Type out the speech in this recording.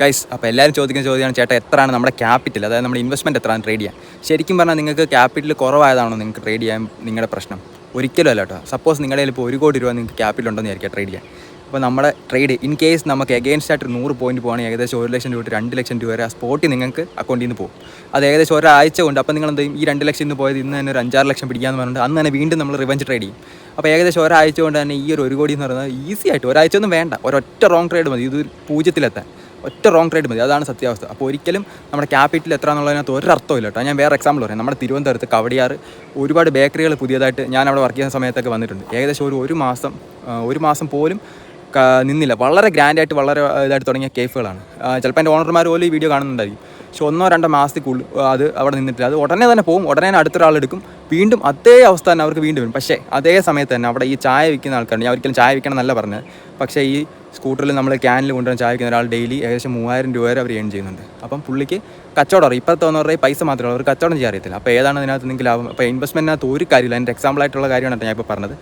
Guys, അപ്പോൾ എല്ലാവരും ചോദിക്കുന്ന ചോദ്യമാണ്, ചേട്ടാ എത്രയാണ് നമ്മുടെ ക്യാപിറ്റൽ, അതായത് നമ്മുടെ ഇൻവെസ്റ്റ്മെൻറ്റ് എത്രയാണ് ട്രേഡ് ചെയ്യാൻ. ശരിക്കും പറഞ്ഞാൽ നിങ്ങൾക്ക് ക്യാപിറ്റൽ കുറവായതാണോ നിങ്ങൾക്ക് ട്രേഡ് ചെയ്യാൻ നിങ്ങളുടെ പ്രശ്നം? ഒരിക്കലും അല്ല കേട്ടോ. സപ്പോസ് നിങ്ങളുടെ കയ്യിൽ ഇപ്പോൾ 1 കോടി രൂപ നിങ്ങൾക്ക് ക്യാപിറ്റൽ ഉണ്ടെന്ന് വിചാരിക്കുക ട്രേഡ് ചെയ്യാൻ. അപ്പോൾ നമ്മുടെ ട്രേഡ് ഇൻ കേസ് നമുക്ക് എഗെയിൻസ്റ്റ് ആയിട്ട് 100 പോയിൻറ്റ് പോകുകയാണെങ്കിൽ ഏകദേശം 1 ലക്ഷം രൂപ 2 ലക്ഷം രൂപ വരെ ആ സ്പോട്ടിൽ നിങ്ങൾക്ക് അക്കൗണ്ടിൽ നിന്ന് പോകും. അത് ഏകദേശം ഒരാഴ്ച കൊണ്ട്. അപ്പോൾ നിങ്ങൾ എന്ത് ചെയ്യും? ഈ 2 ലക്ഷം ഇന്ന് പോയത് ഇന്ന് തന്നെ ഒരു 5-6 ലക്ഷം പിടിക്കാമെന്ന് പറഞ്ഞിട്ട് അന്ന് തന്നെ വീണ്ടും നമ്മൾ റിവഞ്ച് ട്രേഡ് ചെയ്യും. അപ്പോൾ ഏകദേശം ഒരാഴ്ച കൊണ്ട് തന്നെ ഈ ഒരു 1 കോടി എന്ന് പറയുന്നത് ഈസി ആയിട്ട്, ഒരാഴ്ച ഒന്നും വേണ്ട, ഒരൊറ്റ റോങ് ട്രേഡ് മതി, ഇത് 0-ലെത്താൻ ഒറ്റ റോങ് ട്രേഡ് മതി. അതാണ് സത്യാവസ്ഥ. അപ്പോൾ ഒരിക്കലും നമ്മുടെ ക്യാപിറ്റൽ എത്ര എന്നുള്ളതിനകത്ത് ഒരർത്ഥമില്ല കേട്ടോ. ഞാൻ വേറെ എക്സാമ്പിൾ പറയാം. നമ്മുടെ തിരുവനന്തപുരത്ത് കവടിയാർ ഒരുപാട് ബേക്കറികൾ പുതിയതായിട്ട് ഞാൻ അവിടെ വർക്ക് ചെയ്യുന്ന സമയത്തൊക്കെ വന്നിട്ടുണ്ട്. ഏകദേശം ഒരു മാസം പോലും നിന്നില്ല. വളരെ ഗ്രാൻഡായിട്ട് വളരെ ഇതായിട്ട് തുടങ്ങിയ കേഫുകളാണ്. ചിലപ്പോൾ എൻ്റെ ഓണർമാർ പോലും ഈ വീഡിയോ കാണുന്നുണ്ടായിരിക്കും. പക്ഷേ 1-2 മാസത്തിനുള്ളിൽ അത് അവിടെ നിന്നിട്ടില്ല. അത് ഉടനെ തന്നെ പോകും, ഉടനെ തന്നെ അടുത്തൊരാളെടുക്കും, വീണ്ടും അതേ അവസ്ഥ തന്നെ അവർക്ക് വീണ്ടും വരും. പക്ഷേ അതേ സമയത്ത് തന്നെ അവിടെ ഈ ചായ വിൽക്കുന്ന ആൾക്കാരുണ്ട്. ഞാൻ ഒരിക്കലും ചായ വിൽക്കണം എന്നല്ല പറഞ്ഞത്. പക്ഷേ ഈ സ്കൂട്ടറിൽ നമ്മൾ ക്യാനിൽ കൊണ്ടുവന്ന് ചായ വിൽക്കുന്ന ഒരാൾ ഡെയിലി ഏകദേശം 3000 രൂപ വരെ അവർ ഏൺ ചെയ്യുന്നുണ്ട്. അപ്പം പുള്ളിക്ക് കച്ചവടം അറിയാം. ഇപ്പോഴത്തെ പറഞ്ഞാൽ പൈസ മാത്രമേ അവർ കച്ചവടം ചെയ്യാൻ അറിയത്തില്ല. അപ്പോൾ ഏതാണ് അതിനകത്ത് നിങ്ങൾക്ക് ലാഭം? അപ്പോൾ ഇൻവെസ്റ്റ്മെൻറ്റിനകത്ത് ഒരു കാര്യമില്ല. എൻ്റെ എക്സാമ്പിളായിട്ടുള്ള കാര്യമാണ് ഞാൻ ഇപ്പോൾ പറഞ്ഞത്.